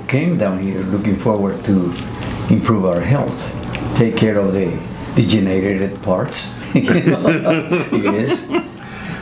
came down here looking forward to improve our health, take care of the degenerated parts. Yes,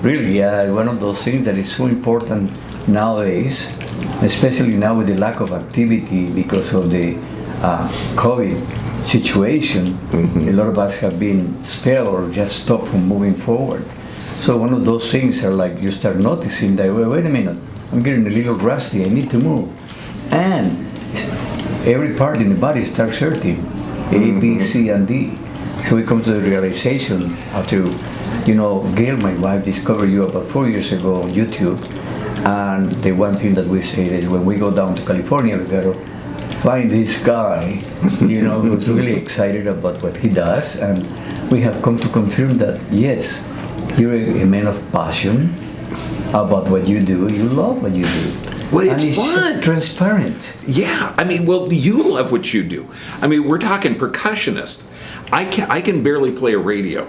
really, one of those things that is so important nowadays, especially now with the lack of activity because of the COVID situation. A lot of us have been still or just stopped from moving forward. So one of those things are like you start noticing that, wait a minute, I'm getting a little rusty, I need to move. And every part in the body starts hurting, A, B, C, and D. So we come to the realization after, Gail, my wife, discovered you about 4 years ago on YouTube. And the one thing that we say is when we go down to California, we gotta find this guy, who's really excited about what he does. And we have come to confirm that, yes, you're a man of passion about what you do. You love what you do. Well, it's fun. So transparent. Yeah, you love what you do. We're talking percussionist. I can barely play a radio,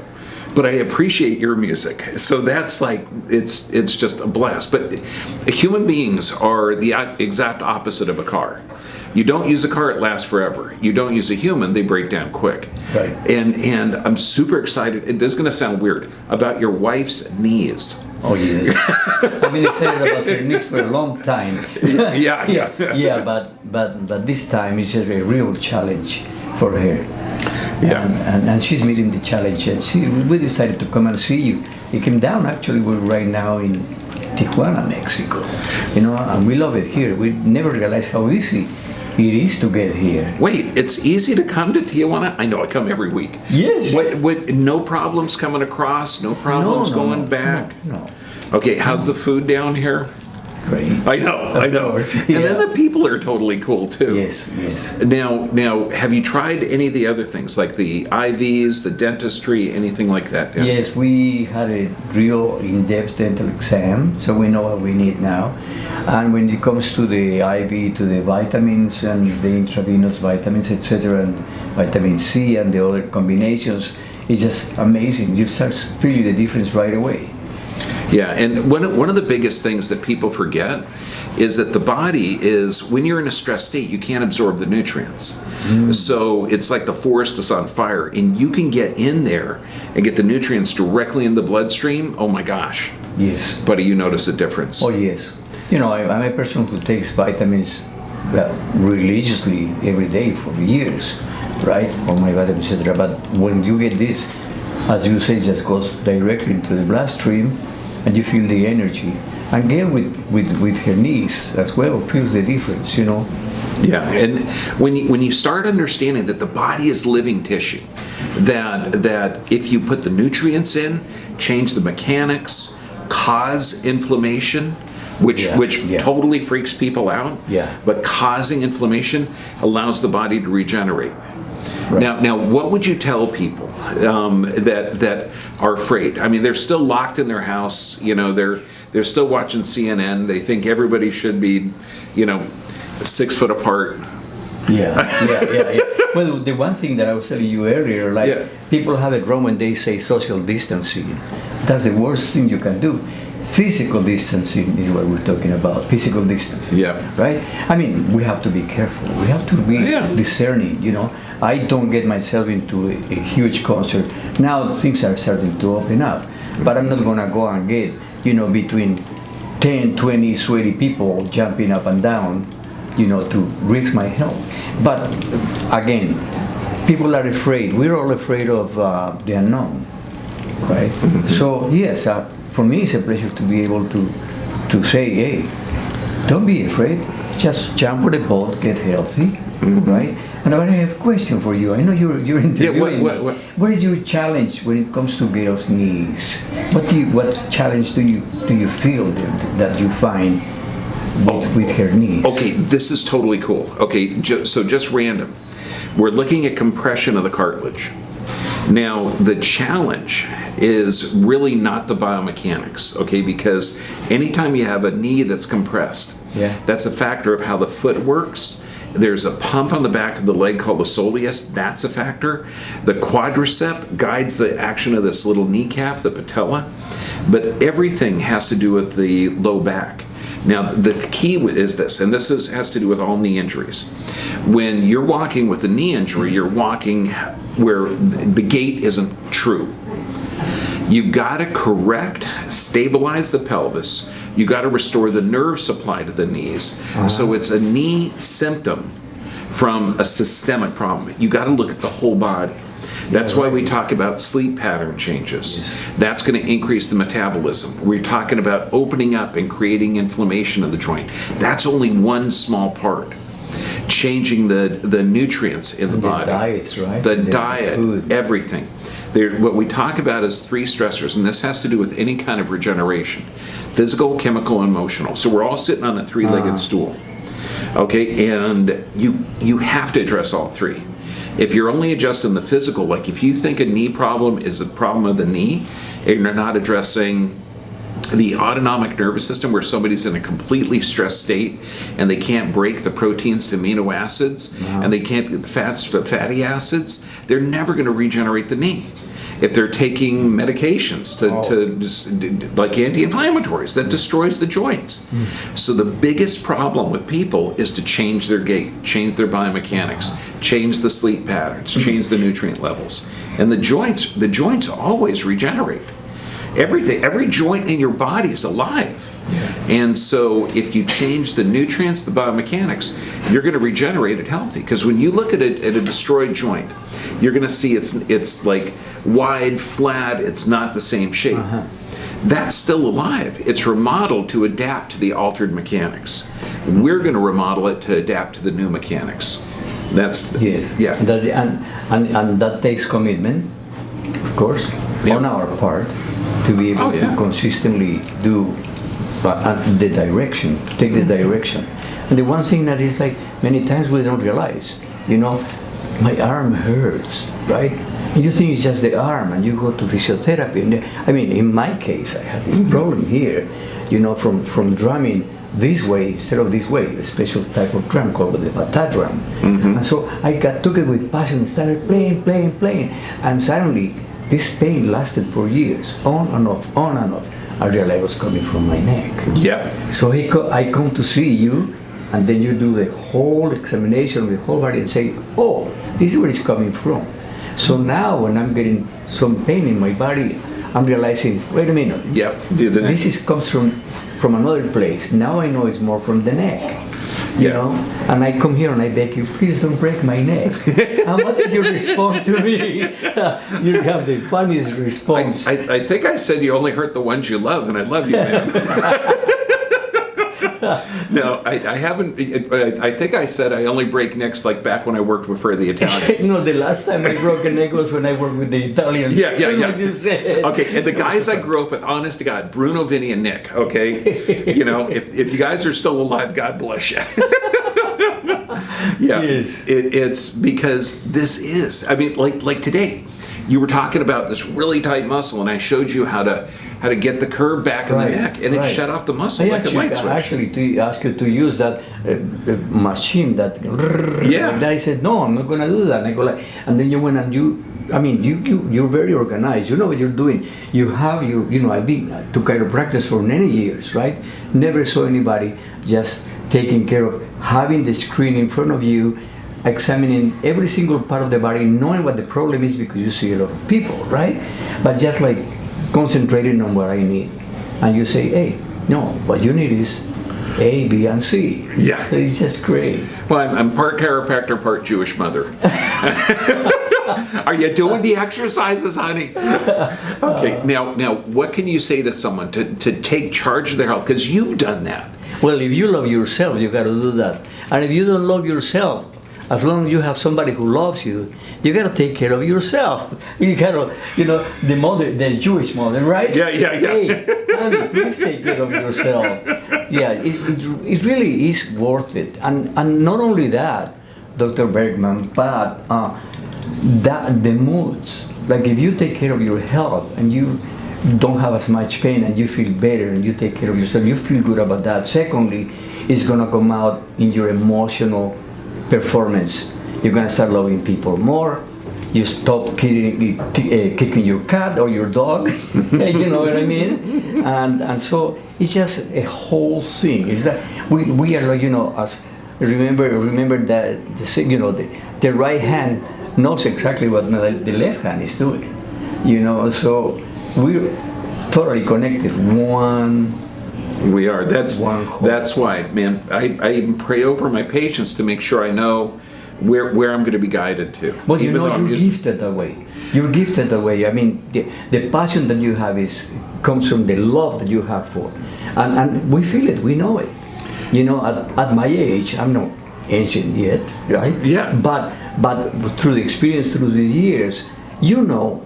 but I appreciate your music. So that's like, it's just a blast. But human beings are the exact opposite of a car. You don't use a car, it lasts forever. You don't use a human, they break down quick. Right. And I'm super excited, and this is going to sound weird, about your wife's knees. Oh yes, I've been excited about her knees for a long time. Yeah, but this time it's just a real challenge for her. Yeah. And she's meeting the challenge, and we decided to come and see you. He came down, actually, we're right now in Tijuana, Mexico. And we love it here. We never realized how easy it is to get here. Wait, it's easy to come to Tijuana? I know, I come every week. Yes. What, no problems coming across? No problems going back? No. Okay, how's the food down here? Great. I know. Course, And then the people are totally cool too. Yes. Now, have you tried any of the other things, like the IVs, the dentistry, anything like that? Yeah? Yes, we had a real in-depth dental exam, so we know what we need now. And when it comes to the IV, to the vitamins and the intravenous vitamins, etc., and vitamin C and the other combinations, it's just amazing. You start feeling the difference right away. Yeah, and one of the biggest things that people forget is that the body is, when you're in a stress state, you can't absorb the nutrients. So it's like the forest is on fire, and you can get in there and get the nutrients directly in the bloodstream. Oh my gosh. Yes. Buddy, you notice a difference. Oh yes. I'm a person who takes vitamins religiously every day for years, right? All my vitamins, etc. But when you get this, as you say, it just goes directly into the bloodstream, and you feel the energy. And Gail, with her knees as well, feels the difference, Yeah, and when you start understanding that the body is living tissue, that if you put the nutrients in, change the mechanics, cause inflammation, which totally freaks people out. Yeah. But causing inflammation allows the body to regenerate. Right. Now, what would you tell people that are afraid? They're still locked in their house. They're still watching CNN. They think everybody should be, 6 foot apart. Yeah. Well, the one thing that I was telling you earlier, people have it wrong when they say social distancing. That's the worst thing you can do. Physical distancing is what we're talking about. Physical distancing. Yeah. Right? We have to be careful. We have to be discerning, I don't get myself into a huge concert. Now things are starting to open up. But I'm not going to go and get, between 10, 20 sweaty people jumping up and down, to risk my health. But again, people are afraid. We're all afraid of the unknown, right? Mm-hmm. So yes, for me it's a pleasure to be able to say, hey, don't be afraid. Just jump on the boat, get healthy, right? And I have a question for you. I know you're interviewing me. What is your challenge when it comes to Gail's knees? What challenge do you feel that you find with her knees? Okay, this is totally cool. Okay, just random. We're looking at compression of the cartilage. Now, the challenge is really not the biomechanics, okay? Because anytime you have a knee that's compressed, that's a factor of how the foot works. There's a pump on the back of the leg called the soleus. That's a factor. The quadricep guides the action of this little kneecap, the patella. But everything has to do with the low back. Now, the key is this, and has to do with all knee injuries. When you're walking with a knee injury, you're walking where the gait isn't true. You've got to correct, stabilize the pelvis. You've got to restore the nerve supply to the knees. So it's a knee symptom from a systemic problem. You got to look at the whole body. That's why we talk about sleep pattern changes. That's going to increase the metabolism. We're talking about opening up and creating inflammation of the joint. That's only one small part. Changing the nutrients in the body. The diets, right? The diet, food. Everything. What we talk about is 3 stressors, and this has to do with any kind of regeneration. Physical, chemical, and emotional. So we're all sitting on a 3-legged stool. Okay, and you have to address all 3. If you're only adjusting the physical, like if you think a knee problem is a problem of the knee, and you're not addressing the autonomic nervous system where somebody's in a completely stressed state and they can't break the proteins to amino acids and they can't get the fats to fatty acids, they're never going to regenerate the knee. If they're taking medications like anti-inflammatories, that destroys the joints. So the biggest problem with people is to change their gait, change their biomechanics, change the sleep patterns, change the nutrient levels. And the joints always regenerate. Every joint in your body is alive. And so if you change the nutrients, the biomechanics, you're going to regenerate it healthy. Because when you look at a destroyed joint, you're going to see it's like wide, flat, it's not the same shape. That's still alive. It's remodeled to adapt to the altered mechanics. We're going to remodel it to adapt to the new mechanics. That's yeah. And that takes commitment, of course, on our part, to be able to consistently do the direction, take the direction. And the one thing that is like many times we don't realize, my arm hurts, right? And you think it's just the arm, and you go to physiotherapy. And in my case, I had this problem here, from drumming this way instead of this way, a special type of drum called the bata drum. And so I took it with passion and started playing, and suddenly this pain lasted for years, on and off. I realized it was coming from my neck. Yeah. So I come to see you, and then you do the whole examination of the whole body and say, oh, this is where it's coming from. So now when I'm getting some pain in my body, I'm realizing, wait a minute. Yep. This comes from another place. Now I know it's more from the neck. And I come here and I beg you, please don't break my neck. And what did you respond to me? You have the funniest response. I think I said you only hurt the ones you love, and I love you, man. No, I haven't. I think I said I only break necks like back when I worked for the Italians. No, the last time I broke a neck was when I worked with the Italians. Yeah. What you said. Okay, and the guys I grew up with, honest to God, Bruno, Vinny, and Nick, okay? If you guys are still alive, God bless you. Yeah, yes. It's because this is, like today, you were talking about this really tight muscle, and I showed you how to get the curve back in the neck, and it shut off the muscle like a light switch. Actually, to ask you to use that machine that. Like that. I said no, I'm not gonna do that. And I go and then you went and you're very organized. You know what you're doing. You have I've been to chiropractic for many years, right? Never saw anybody just taking care of having the screen in front of you, examining every single part of the body, knowing what the problem is, because you see a lot of people, right? But just like concentrating on what I need. And you say, hey, no, what you need is A, B, and C. Yeah. So it's just great. Well, I'm part chiropractor, part Jewish mother. Are you doing the exercises, honey? Okay, now what can you say to someone to take charge of their health? Because you've done that. Well, if you love yourself, you got to do that. And if you don't love yourself, as long as you have somebody who loves you, you got to take care of yourself. You got to, the mother, the Jewish mother, right? Yeah. Hey, honey, please take care of yourself. Yeah, it really is worth it. And not only that, Dr. Bergman, but the moods. Like if you take care of your health and you don't have as much pain and you feel better and you take care of yourself, you feel good about that. Secondly, it's going to come out in your emotional performance. You're going to start loving people more. You stop kicking your cat or your dog. You know what I mean? And so it's just a whole thing. Is that we are, as remember that the right hand knows exactly what the left hand is doing. So we're totally connected. We are. That's One why, man. I even pray over my patients to make sure I know where I'm going to be guided to. But you're gifted that way. You're gifted that way. I mean, the passion that you have comes from the love that you have for, and we feel it. We know it. At my age, I'm not ancient yet, right? Yeah. But through the experience, through the years, you know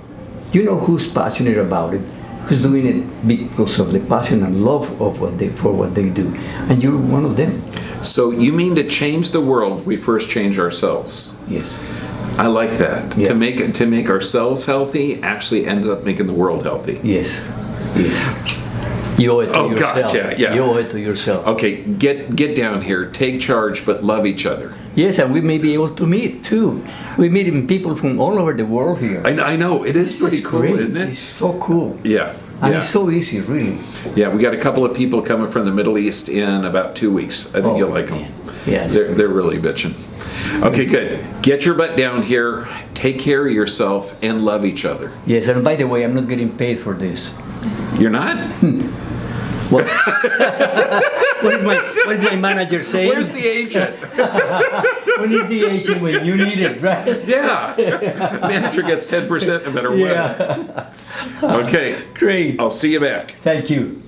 who's passionate about it, who's doing it because of the passion and love of what they do, and you're one of them. So you mean to change the world, we first change ourselves? Yes. I like that. Yeah. To make ourselves healthy actually ends up making the world healthy. Yes. You owe it to yourself. God, yeah. You owe it to yourself. Okay, get down here, take charge, but love each other. Yes, and we may be able to meet too. We meet people from all over the world here. I know, it is pretty cool, great. isn't it? It's so cool. Yeah. And it's so easy, really. Yeah, we got a couple of people coming from the Middle East in about 2 weeks. I think you'll like them. Yeah. They're really bitching. Okay, good. Get your butt down here, take care of yourself, and love each other. Yes, and by the way, I'm not getting paid for this. You're not? What is my manager saying? Where's the agent? When is the agent when you need it, right? Yeah. Manager gets 10% no matter what. Yeah. Okay. Great. I'll see you back. Thank you.